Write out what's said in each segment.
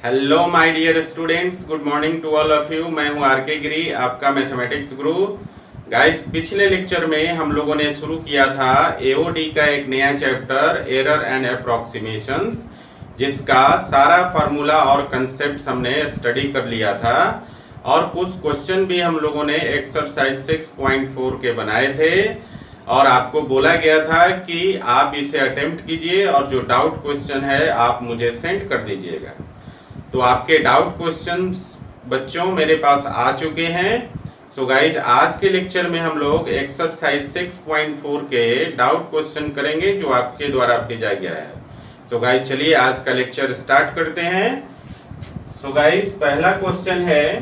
Hello my dear students, good morning to all of you. मैं हूं are के गिरी, आपका मैथमेटिक्स गुरु। गाइस, पिछले लेक्चर में हम लोगों ने शुरू किया था एओडी का एक नया चैप्टर एरर एंड अप्रोक्सीमेशंस, जिसका सारा फार्मूला और कंसेप्ट हमने स्टडी कर लिया था और कुछ क्वेश्चन भी हम लोगों ने एक्सरसाइज 6.4 के बनाए थे और आपको बोला गया था कि आप इसे अटेम्प्ट कीजिए और जो डाउट क्वेश्चन है आप मुझे सेंड कर दीजिएगा। तो आपके डाउट क्वेश्चंस बच्चों मेरे पास आ चुके हैं। सो गाइज, आज के लेक्चर में हम लोग एक्सरसाइज 6.4 के डाउट क्वेश्चन करेंगे जो आपके द्वारा भेजा गया है। सो गाइज, चलिए आज का लेक्चर स्टार्ट करते हैं। सो गाइज, पहला क्वेश्चन है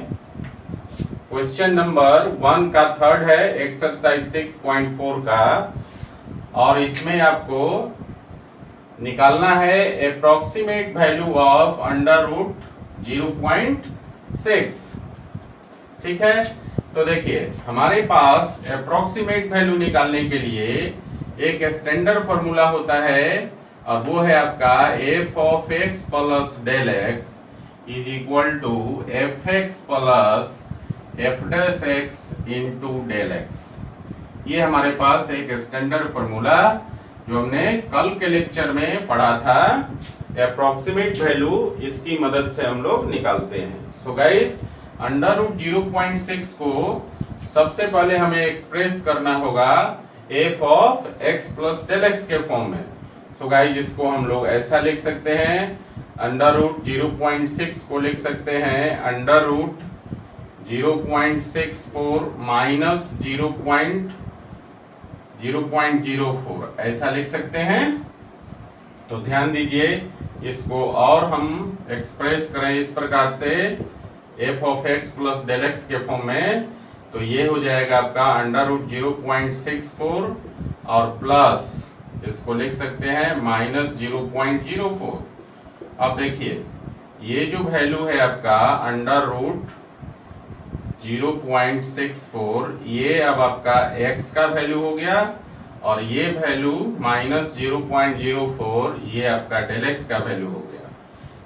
क्वेश्चन नंबर 1 का थर्ड है एक्सरसाइज 6.4 का, और इसमें आपको निकालना है approximate value of under root 0.6। ठीक है, तो देखिए हमारे पास अप्रोक्सीमेट वैल्यू निकालने के लिए एक स्टैंडर्ड फॉर्मूला होता है और वो है आपका f of x plus del x is equal to f x plus f dash x into del x. ये हमारे पास एक स्टैंडर्ड फॉर्मूला जो हमने कल के लेक्चर में पढ़ा था। अप्रोक्सीमेट वैल्यू इसकी मदद से हम लोग निकालते हैं। सो गाइस, अंडर रूट 0.6 को सबसे पहले हमें एक्सप्रेस करना होगा f of x plus del x के फॉर्म में। सो गाइस, इसको हम लोग ऐसा लिख सकते हैं, अंडर रूट 0.6 को लिख सकते हैं अंडर रूट 0.64 माइनस 0.04 ऐसा लिख सकते हैं। तो ध्यान दीजिए, इसको और हम एक्सप्रेस करें इस प्रकार से f of x plus del x के फॉर्म में, तो ये हो जाएगा आपका अंडर रूट 0.64 और प्लस इसको लिख सकते हैं माइनस 0.04। अब देखिए ये जो वैल्यू है आपका अंडर रूट 0.64, ये अब आपका x का वैल्यू हो गया और ये वैल्यू माइनस 0.04 ये आपका डेल x का वैल्यू हो गया।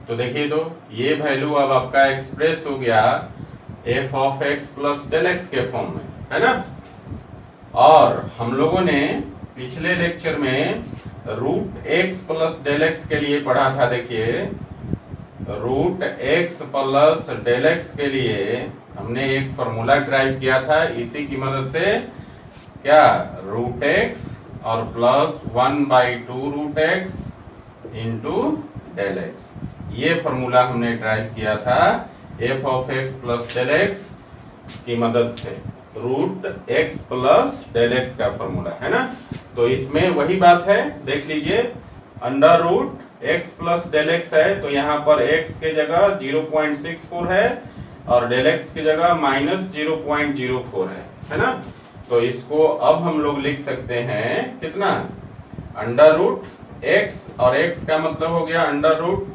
तो देखिए, तो ये वैल्यू अब आपका एक्सप्रेस हो गया f of x plus del x के फॉर्म में, है ना। और हम लोगों ने पिछले लेक्चर में root x plus del x के लिए पढ़ा था। देखिए, root x plus del x के लिए हमने एक फॉर्मूला ड्राइव किया था, इसी की मदद से क्या रूट x और plus 1/2 root x into del x, ये फॉर्मूला हमने ड्राइव किया था f of x plus del x की मदद से, root x plus del x का फॉर्मूला, है ना। तो इसमें वही बात है, देख लीजिए, under root x plus del x है तो यहाँ पर x के जगह 0.64 है और डेल x की जगह माइनस 0.04 है ना। तो इसको अब हम लोग लिख सकते हैं कितना, अंडर रूट x और x का मतलब हो गया अंडर रूट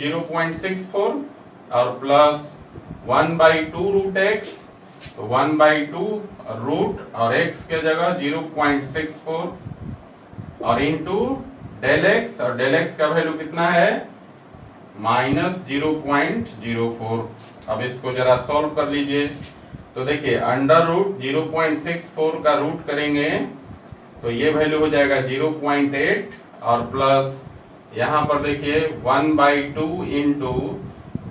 0.64 और प्लस 1/2 रूट x, तो 1/2 रूट और x के जगह 0.64 और इंटू डेल x, और डेल x का वैल्यू कितना है माइनस 0.04। अब इसको जरा सॉल्व कर लीजिए। तो देखिए अंडर रूट 0.64 का रूट करेंगे तो ये वैल्यू हो जाएगा 0.8 और प्लस यहाँ पर देखिए 1/2 इंटू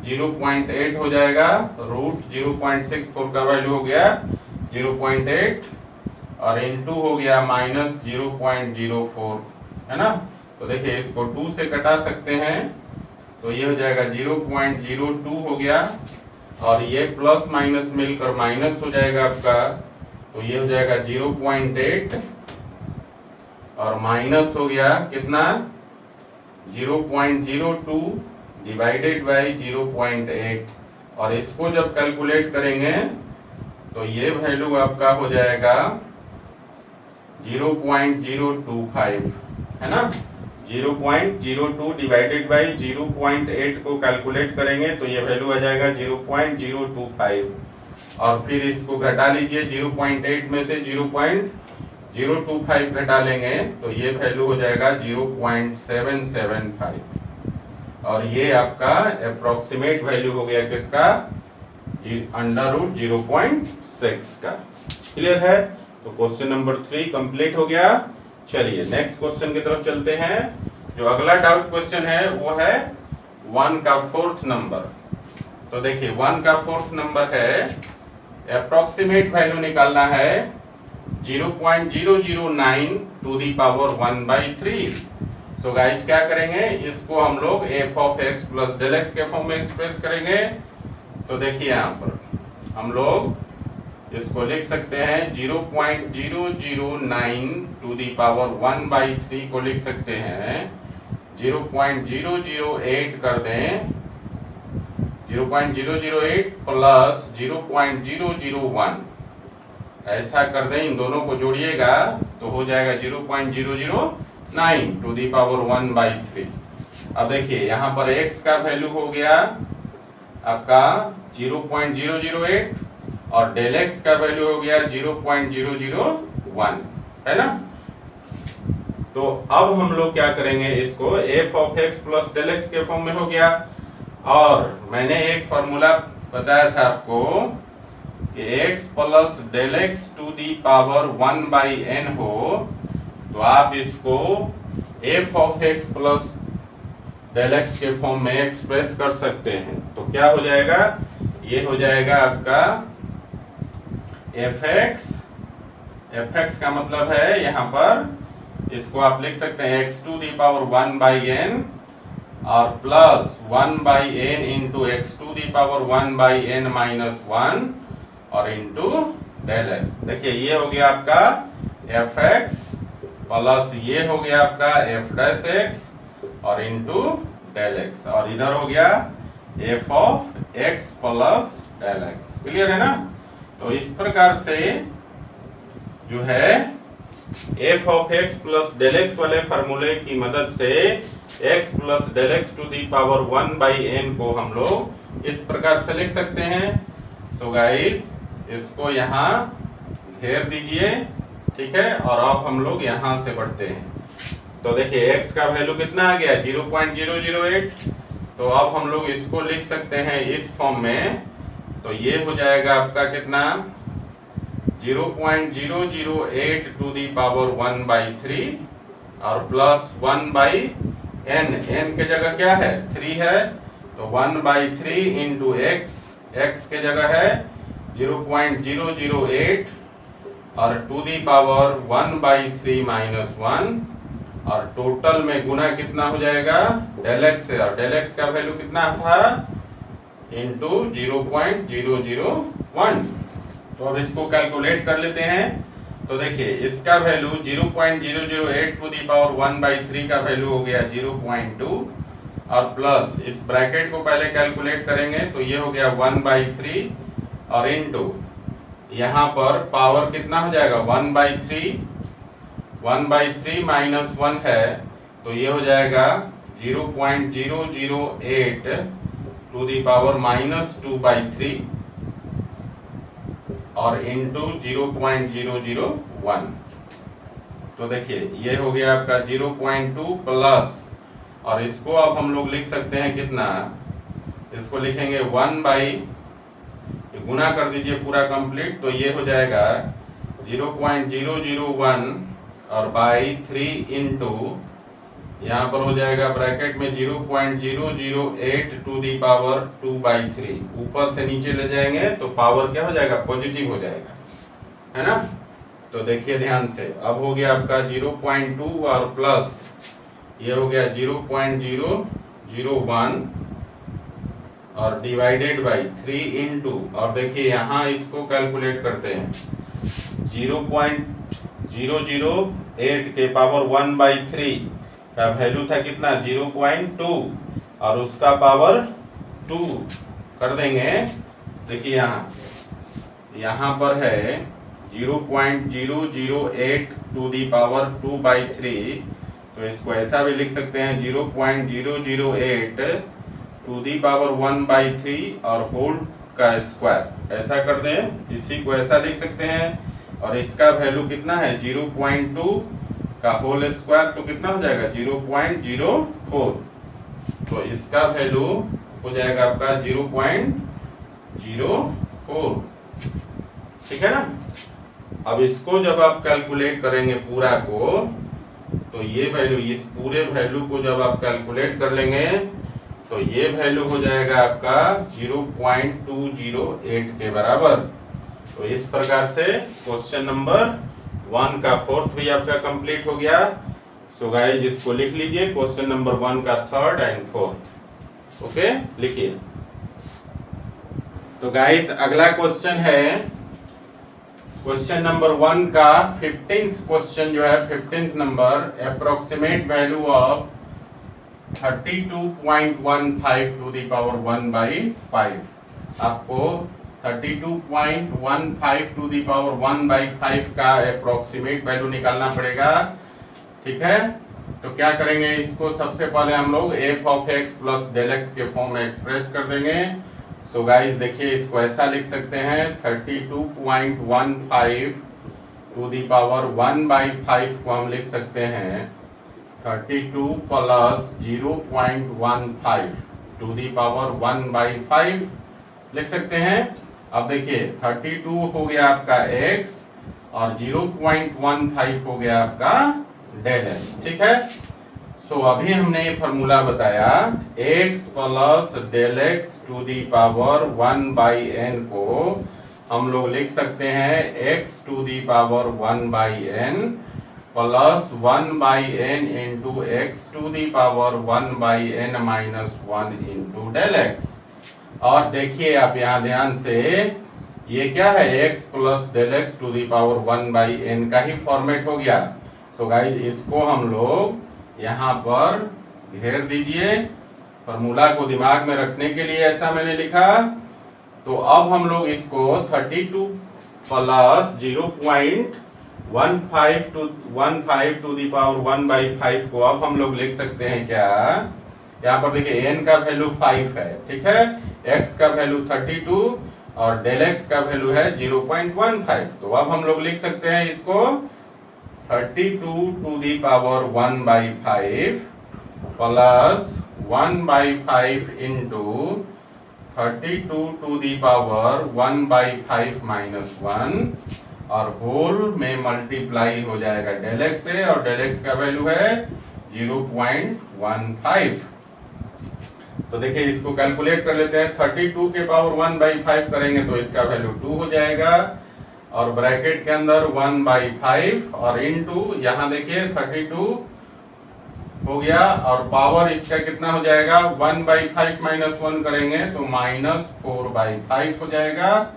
0.8 हो जाएगा, रूट 0.64 का वैल्यू हो गया 0.8 और इंटू हो गया माइनस 0.04, है ना। तो देखिए इसको 2 से कटा सकते हैं तो ये हो जाएगा 0.02 हो गया और ये प्लस माइनस मिलकर माइनस हो जाएगा आपका, तो ये हो जाएगा 0.8 और माइनस हो गया कितना 0.02 डिवाइडेड बाई 0.8, और इसको जब कैलकुलेट करेंगे तो ये वैल्यू आपका हो जाएगा 0.025, है ना। 0.02 डिवाइडेड बाई 0.8 को कैलकुलेट करेंगे तो ये वैल्यू आ जाएगा 0.025 और फिर इसको घटा लीजिए, 0.8 में से 0.025 घटा लेंगे तो ये वैल्यू हो जाएगा 0.775। और ये आपका अप्रोक्सीमेट वैल्यू हो गया किसका, √0.6 का। क्लियर है? तो क्वेश्चन नंबर 3 कंप्लीट हो गया। चलिए नेक्स्ट क्वेश्चन की तरफ चलते हैं। जो अगला डाउट क्वेश्चन है वो है 1 का 4th नंबर। तो देखिए 1 का 4th नंबर है, अप्रोक्सीमेट वैल्यू निकालना है 0.009 to the power 1/3। So guys क्या करेंगे, इसको हम लोग f of x plus del x के फॉर्म में एक्सप्रेस करेंगे। तो देखिए यहाँ पर हम लोग इसको लिख सकते हैं 0.009 टू दी पावर 1/3 को लिख सकते हैं 0.008 कर दें, 0.008 प्लस 0.001 ऐसा कर दें, इन दोनों को जोड़िएगा तो हो जाएगा 0.009 टू दी पावर 1/3। अब देखिए यहाँ पर x का वैल्यू हो गया आपका 0.008 और डेल x का वैल्यू हो गया 0.001, है ना। तो अब हम लोग क्या करेंगे, इसको f of x plus del x के फॉर्म में हो गया। और मैंने एक फॉर्मूला बताया था आपको कि x plus del x to the power 1/n हो, तो आप इसको f of x plus del x के फॉर्म में एक्सप्रेस कर सकते हैं। तो क्या हो जाएगा, ये हो जाएगा आपका fx का मतलब है यहाँ पर इसको आप लिख सकते हैं x to the power 1/n और plus 1/n into x to the power 1/n minus 1 और इंटू डेल एक्स। देखिए ये हो गया आपका fx प्लस ये हो गया आपका f डैश x और इंटू डेल एक्स, और इधर हो गया f of x plus del x. Clear है ना। तो इस प्रकार से जो है f of x plus del x वाले फॉर्मूले की मदद से x plus del x to the power 1/n को हम लोग इस प्रकार से लिख सकते हैं। सो गाइस इसको यहाँ घेर दीजिए, ठीक है। और अब हम लोग यहाँ से बढ़ते हैं। तो देखिए x का वैल्यू कितना आ गया 0.008। तो अब हम लोग इसको लिख सकते हैं इस फॉर्म में। तो ये हो जाएगा आपका कितना 0.008 टू दी पावर 1/3 और प्लस 1/n, n के जगह क्या है 3 है, तो 1/3 इंटू x के जगह है 0.008 और टू दी पावर 1/3 माइनस 1 और टोटल में गुना कितना हो जाएगा डेल एक्स से, और डेल एक्स का वैल्यू कितना था इंटू 0.001। तो अब इसको कैलकुलेट कर लेते हैं। तो देखिए इसका वैल्यू 0.008 टू दी पावर 1/3 का वैल्यू हो गया 0.2 और प्लस इस ब्रैकेट को पहले कैलकुलेट करेंगे तो ये हो गया 1/3 और इंटू यहाँ पर पावर कितना हो जाएगा 1/3 माइनस 1 है, तो ये हो जाएगा 0.008 टू दी पावर -2/3 और इंटू 0.001। तो देखिए ये हो गया आपका 0.2 प्लस, और इसको अब हम लोग लिख सकते हैं कितना, इसको लिखेंगे 1 गुना कर दीजिए पूरा कंप्लीट, तो ये हो जाएगा 0.001 और बाई 3 इंटू यहाँ पर हो जाएगा ब्रैकेट में 0.008 टू दी पावर 2/3। ऊपर से नीचे ले जाएंगे तो पावर क्या हो जाएगा पॉजिटिव हो जाएगा, है ना। तो देखिए ध्यान से, अब हो गया आपका 0.2 और प्लस ये हो गया 0.001 और डिवाइडेड बाई 3 इंटू, और देखिए यहाँ इसको कैलकुलेट करते हैं 0.008 के पावर 1/3 का वैल्यू था कितना 0.2 और उसका पावर 2 कर देंगे। देखिए यहाँ पर है 0.008 टू दी पावर 2/3, तो इसको ऐसा भी लिख सकते हैं 0.008 टू दी पावर 1/3 और होल का स्क्वायर, ऐसा कर दें, इसी को ऐसा लिख सकते हैं। और इसका वैल्यू कितना है 0.2 का होल स्क्वायर, तो कितना हो जाएगा 0.04। तो इसका वैल्यू हो जाएगा आपका 0.04। ठीक है ना। अब इसको जब आप कैलकुलेट करेंगे पूरा को, तो ये वैल्यू, इस पूरे वैल्यू को जब आप कैलकुलेट कर लेंगे तो ये वैल्यू हो जाएगा आपका 0.208 के बराबर। तो इस प्रकार से क्वेश्चन नंबर 1 का फोर्थ भी आपका कंप्लीट हो गया। सो गाइस इसको लिख लीजिए, क्वेश्चन नंबर 1 का थर्ड एंड फोर्थ। ओके, लिखिए। तो गाइस अगला क्वेश्चन है क्वेश्चन नंबर 1 का 15th क्वेश्चन जो है 15th number, approximate value of 32.15 to the power 1/5। आपको 32.15 टू द पावर 1/5 का अप्रोक्सीमेट वैल्यू निकालना पड़ेगा। ठीक है, तो क्या करेंगे, इसको सबसे पहले हम लोग f of x plus del x के फॉर्म में एक्सप्रेस कर देंगे। सो गाइस देखिए, इसको ऐसा लिख सकते हैं 32.15 टू द पावर 1/5 को हम लिख सकते हैं 32 प्लस 0.15 टू द पावर 1/5 लिख सकते हैं। अब देखिए 32 हो गया आपका x और 0.15 हो गया आपका डेल x। ठीक है, सो अभी हमने ये फॉर्मूला बताया x plus del x to the power 1/n को हम लोग लिख सकते हैं x to the power 1/n plus 1/n into x to the power 1/n minus 1 into del x। और देखिए आप यहाँ ध्यान से, ये क्या है, x plus del x to the power 1/n का ही फॉर्मेट हो गया। तो गाइज इसको हम लोग यहाँ पर घेर दीजिए, फॉर्मूला को दिमाग में रखने के लिए ऐसा मैंने लिखा। तो अब हम लोग इसको 32 प्लस 0.15 टू दी पावर 1/5 को अब हम लोग लिख सकते हैं क्या, यहाँ पर देखिए n का वैल्यू 5 है। ठीक है, x का वैल्यू 32 और डेल x का वैल्यू है 0.15। तो अब हम लोग लिख सकते हैं इसको 32 to the power 1/5 plus 1/5 into 32 to the power 1/5 minus 1 और होल में मल्टीप्लाई हो जाएगा डेल x से, और डेल x का वैल्यू है 0.15। तो देखिए इसको कैलकुलेट कर लेते हैं, 32 के पावर 1/5 करेंगे तो इसका वैल्यू 2 हो जाएगा, और ब्रैकेट के अंदर 1/5 और इनटू यहाँ देखिए 32 हो गया, और पावर इसका कितना हो जाएगा, 1/5 माइनस 1 करेंगे तो माइनस 4/5 हो जाएगा,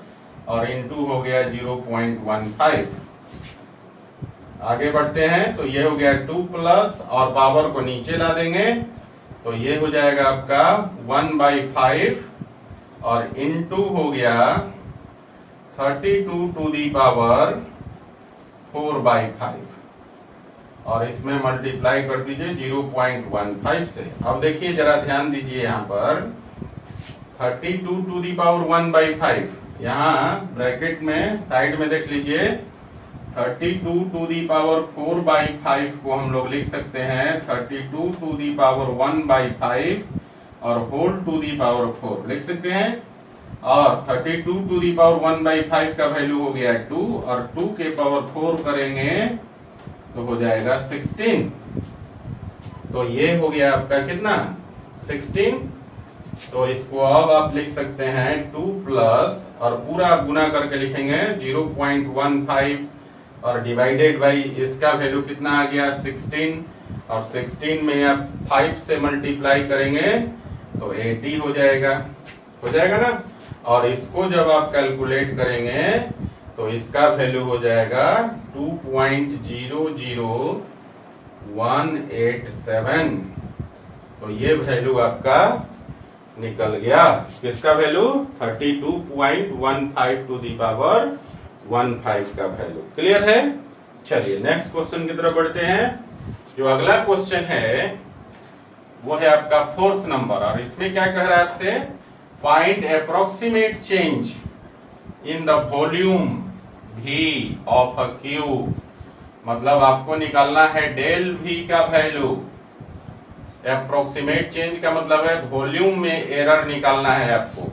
और इनटू हो गया 0.15। आगे बढ़ते हैं, तो ये हो गया 2 प्लस, और पावर को नीचे ला देंगे तो ये हो जाएगा आपका 1/5 और इनटू हो गया 32 टू दी पावर 4/5 और इसमें मल्टीप्लाई कर दीजिए 0.15 से। अब देखिए जरा ध्यान दीजिए, यहाँ पर 32 टू दी पावर 1/5, यहाँ ब्रैकेट में साइड में देख लीजिए 32 टू दी पावर 4/5 को हम लोग लिख सकते हैं 32 टू दी पावर 1/5 और होल टू दी पावर 4 लिख सकते हैं, और 32 टू दी पावर 1/5 का वैल्यू हो गया 2 और 2 के पावर 4 करेंगे तो हो जाएगा 16। तो ये हो गया आपका कितना, 16। तो इसको अब आप लिख सकते हैं 2 प्लस, और पूरा आप गुना करके लिखेंगे 0.15 और डिवाइडेड बाई इसका वैल्यू कितना आ गया 16, और 16 में आप 5 से मल्टीप्लाई करेंगे तो 80 हो जाएगा ना। और इसको जब आप कैलकुलेट करेंगे तो इसका वैल्यू हो जाएगा 2.00187। तो ये वैल्यू आपका निकल गया, किसका वैल्यू, 32.15 टू दी पावर 15 का वैल्यू। क्लियर है। चलिए नेक्स्ट क्वेश्चन की तरफ बढ़ते हैं। जो अगला क्वेश्चन है वो है आपका 4th नंबर, और इसमें क्या कह रहा है आपसे, find approximate change in the volume V of a cube. मतलब आपको निकालना है डेल V का वैल्यू। अप्रोक्सीमेट चेंज का मतलब है वॉल्यूम में एरर निकालना है आपको।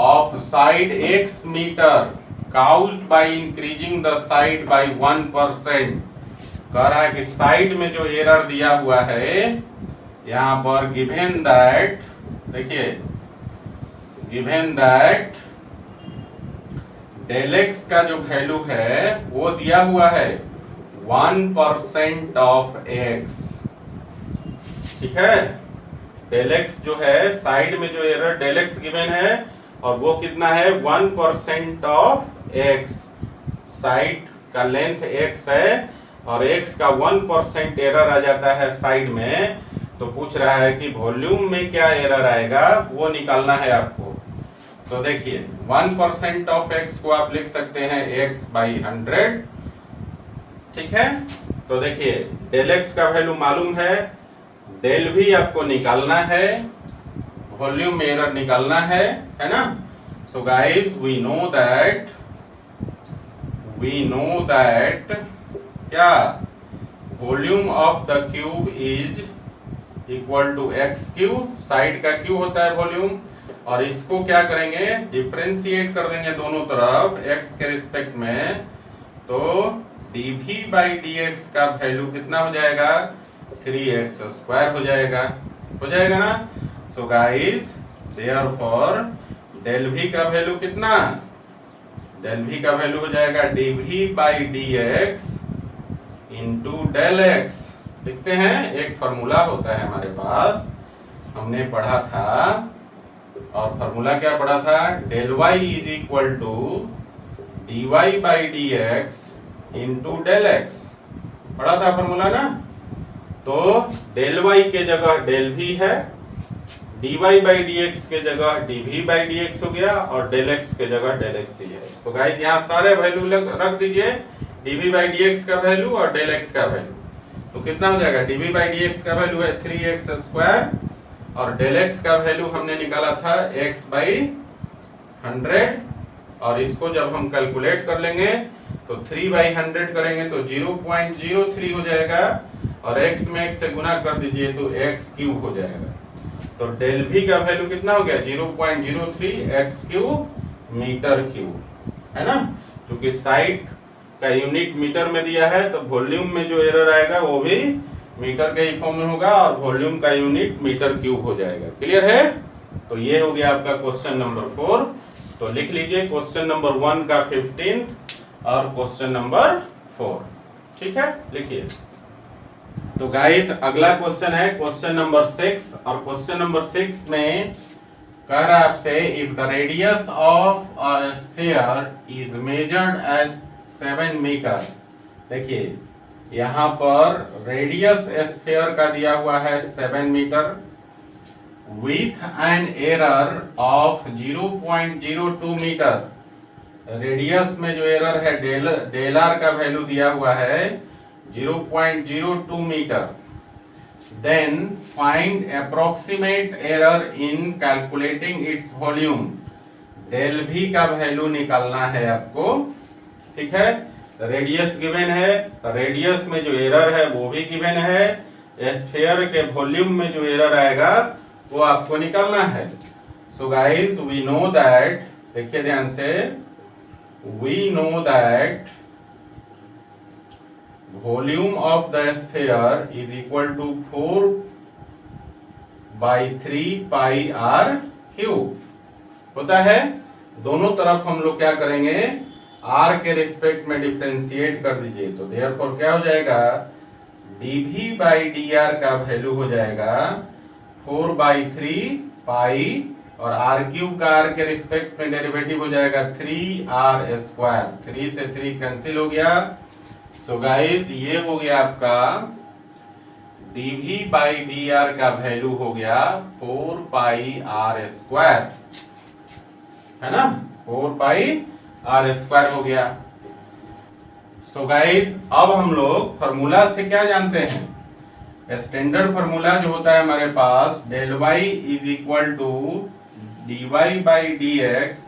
Of side x metre caused by increasing the side by 1%। कह रहा है कि साइड में जो एरर दिया हुआ है यहां पर गिवन दैट, देखिए गिवन दैट डेल एक्स का जो वैल्यू है वो दिया हुआ है 1% ऑफ एक्स। ठीक है, डेल एक्स जो है साइड में जो एरर डेल एक्स गिवन है और वो कितना है 1% ऑफ एक्स। साइड का लेंथ एक्स है और एक्स का 1% एरर आ जाता है साइड में, तो पूछ रहा है कि वॉल्यूम में क्या एरर आएगा वो निकालना है आपको। तो देखिए 1% ऑफ एक्स को आप लिख सकते हैं x बाई 100। ठीक है, तो देखिए डेल एक्स का वैल्यू मालूम है, डेल भी आपको निकालना है, वॉल्यूम में एरर निकालना है ना। So guys we know that क्या volume of the cube is equal to X cube. Side का क्यूब होता है वॉल्यूम, और इसको क्या करेंगे डिफरेंशिएट कर देंगे दोनों तरफ x के रिस्पेक्ट में, तो dv बाई dx का वैल्यू कितना हो जाएगा 3x स्क्वायर हो जाएगा ना। So guys therefore del v का वैल्यू कितना, डेल v का वैल्यू हो जाएगा dv by dx into del x। लिखते हैं, एक फॉर्मूला होता है हमारे पास, हमने पढ़ा था, और फॉर्मूला क्या पढ़ा था, del y is equal to dy by dx into del x। पढ़ा था फॉर्मूला ना। तो डेल y के जगह डेल v है, dy बाई dx के जगह dv बाई dx हो गया, और डेल x के जगह डेल x ही है। तो गाइस यहाँ सारे वैल्यू रख दीजिए, dv बाई dx का वैल्यू और डेल x का वैल्यू। तो कितना हो जाएगा, dv बाई dx का वैल्यू है 3x स्क्वायर, और डेल एक्स का वैल्यू हमने निकाला था x बाई 100, और इसको जब हम कैलकुलेट कर लेंगे तो 3 बाई 100 करेंगे तो 0.03 हो जाएगा, और x में x से गुना कर दीजिए तो x क्यूब हो जाएगा। तो डेल v का वैल्यू कितना हो गया 0.03 x क्यूब मीटर क्यूब, है ना। क्योंकि साइड का यूनिट मीटर में दिया है तो वॉल्यूम में जो एरर आएगा वो भी मीटर के ही फॉर्म में होगा, और वॉल्यूम का यूनिट मीटर क्यूब हो जाएगा। क्लियर है। तो ये हो गया आपका क्वेश्चन नंबर 4। तो लिख लीजिए क्वेश्चन नंबर 1 का 15 और क्वेश्चन नंबर 4। ठीक है, लिखिए। तो गाइस अगला क्वेश्चन है क्वेश्चन नंबर 6, और क्वेश्चन नंबर 6 में कह रहा है आपसे if the radius of a sphere is measured as 7 metre. देखिए यहाँ पर रेडियस स्फीयर का दिया हुआ है 7 metre with an error of 0.02 metre. Radius में जो एरर है डेल आर का वैल्यू दिया हुआ है 0.02 metre. Then find approximate error in calculating its volume. Del भी का वैल्यू निकालना है आपको। ठीक है, रेडियस गिवन है, रेडियस में जो एरर है वो भी गिवन है, स्फीयर के वॉल्यूम में जो एरर आएगा वो आपको निकालना है। So guys we know that, देखिए ध्यान से, we know that volume of the sphere is equal to 4 by 3 pi r cube होता है। दोनों तरफ हम लोग क्या करेंगे, r के रिस्पेक्ट में डिफरेंशिएट कर दीजिए, तो देयरफॉर क्या हो जाएगा dv बाई dr का वैल्यू हो जाएगा 4 बाई 3 पाई, और r क्यूब का r के रिस्पेक्ट में डेरिवेटिव हो जाएगा 3r स्क्वायर। 3 से 3 कैंसिल हो गया। सो गाइस ये हो गया आपका dv बाई dr का वैल्यू हो गया 4 पाई r स्क्वायर, है ना, 4 पाई आर स्क्वायर हो गया। सो गाइज अब हम लोग फॉर्मूला से क्या जानते हैं, स्टैंडर्ड फॉर्मूला जो होता है हमारे पास, del y is equal to dy by dx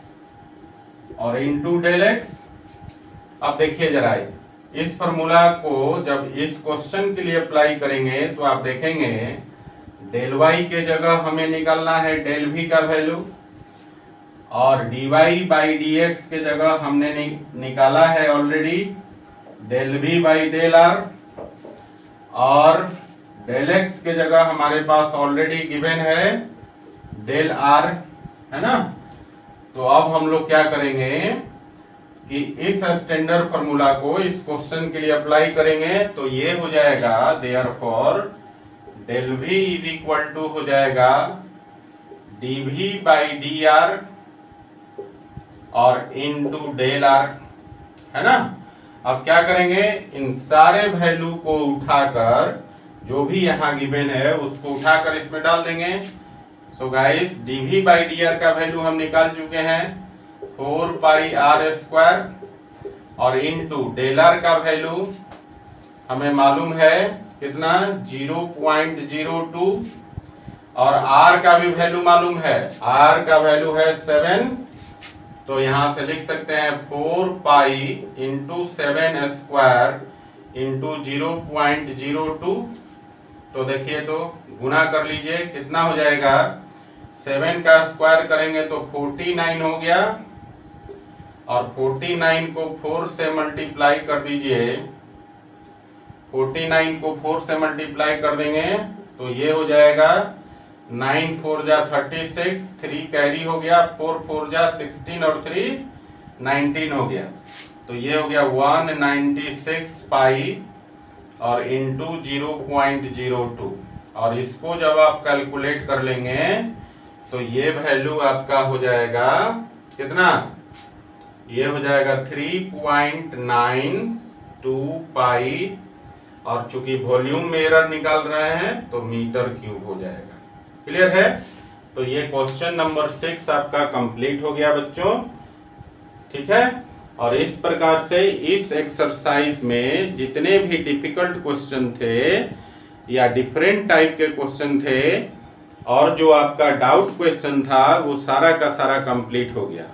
और इंटू डेल x। अब देखिए जरा इस फॉर्मूला को जब इस क्वेश्चन के लिए अप्लाई करेंगे तो आप देखेंगे डेल वाई के जगह हमें निकालना है डेल वी का वैल्यू, और dy बाई dx के जगह हमने निकाला है already del v by del r, और डेल x के जगह हमारे पास ऑलरेडी गिवन है डेल आर, है ना। तो अब हम लोग क्या करेंगे कि इस स्टैंडर्ड फार्मूला को इस क्वेश्चन के लिए अप्लाई करेंगे। तो ये हो जाएगा therefore del v is equal to हो जाएगा dv बाई डी आर और इनटू डेल आर, है ना। अब क्या करेंगे, इन सारे वैल्यू को उठाकर जो भी यहाँ गिवन है उसको उठाकर इसमें डाल देंगे। So guys dv by d are का वैल्यू हम निकाल चुके हैं 4 पाई आर स्क्वायर, और इनटू डेल आर का वैल्यू हमें मालूम है कितना 0.02, और r का भी वैल्यू मालूम है, r का वैल्यू है 7। तो यहां से लिख सकते हैं 4 पाई इंटू 7 स्क्वायर इंटू 0.02। तो देखिए तो गुना कर लीजिए कितना हो जाएगा, 7 का स्क्वायर करेंगे तो 49 हो गया, और 49 को 4 से मल्टीप्लाई कर दीजिए, 49 को 4 से मल्टीप्लाई कर देंगे तो ये हो जाएगा 9 4 जा 36, 3 कैरी हो गया, 4 4 जा 16 और 3 19 हो गया। तो ये हो गया 196 पाई और इंटू 0.02, और इसको जब आप कैलकुलेट कर लेंगे तो ये वैल्यू आपका हो जाएगा कितना, ये हो जाएगा 3.92 पाई, और चूंकि वॉल्यूम में एरर निकाल रहे हैं तो मीटर क्यूब हो जाएगा। क्लियर है। तो ये क्वेश्चन नंबर 6 आपका कंप्लीट हो गया बच्चों, ठीक है। और इस प्रकार से इस एक्सरसाइज में जितने भी डिफिकल्ट क्वेश्चन थे या डिफरेंट टाइप के क्वेश्चन थे और जो आपका डाउट क्वेश्चन था वो सारा का सारा कंप्लीट हो गया।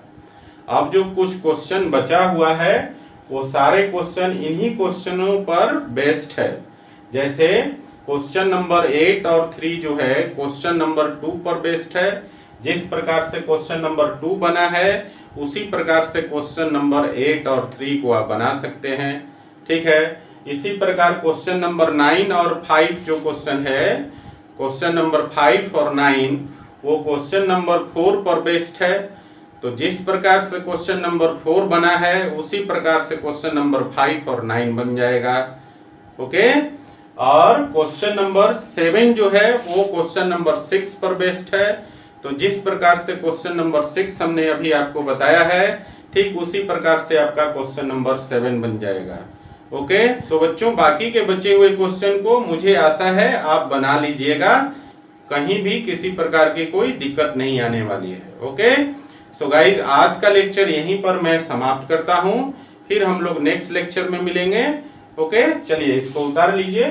अब जो कुछ क्वेश्चन बचा हुआ है वो सारे क्वेश्चन इन्हीं क्वेश्चनों पर बेस्ड है। जैसे क्वेश्चन नंबर 8 और 3 जो है क्वेश्चन नंबर 2 पर बेस्ड है। जिस प्रकार से क्वेश्चन नंबर 2 बना है उसी प्रकार से क्वेश्चन नंबर 8 और 3 को आप बना सकते हैं, ठीक है। इसी प्रकार क्वेश्चन नंबर 9 और 5 जो क्वेश्चन है, क्वेश्चन नंबर 5 और 9 वो क्वेश्चन नंबर 4 पर बेस्ड है। तो जिस प्रकार से क्वेश्चन नंबर 4 बना है उसी प्रकार से क्वेश्चन नंबर 5 और 9 बन जाएगा, ओके। और क्वेश्चन नंबर 7 जो है वो क्वेश्चन नंबर 6 पर बेस्ड है। तो जिस प्रकार से क्वेश्चन नंबर 6 हमने अभी आपको बताया है ठीक उसी प्रकार से आपका क्वेश्चन नंबर 7 बन जाएगा, ओके। सो बच्चों बाकी के बचे हुए क्वेश्चन को मुझे आशा है आप बना लीजिएगा, कहीं भी किसी प्रकार की कोई दिक्कत नहीं आने वाली है, ओके। सो गाइज आज का लेक्चर यहीं पर मैं समाप्त करता हूं, फिर हम लोग नेक्स्ट लेक्चर में मिलेंगे, ओके। चलिए इसको उतार लीजिए।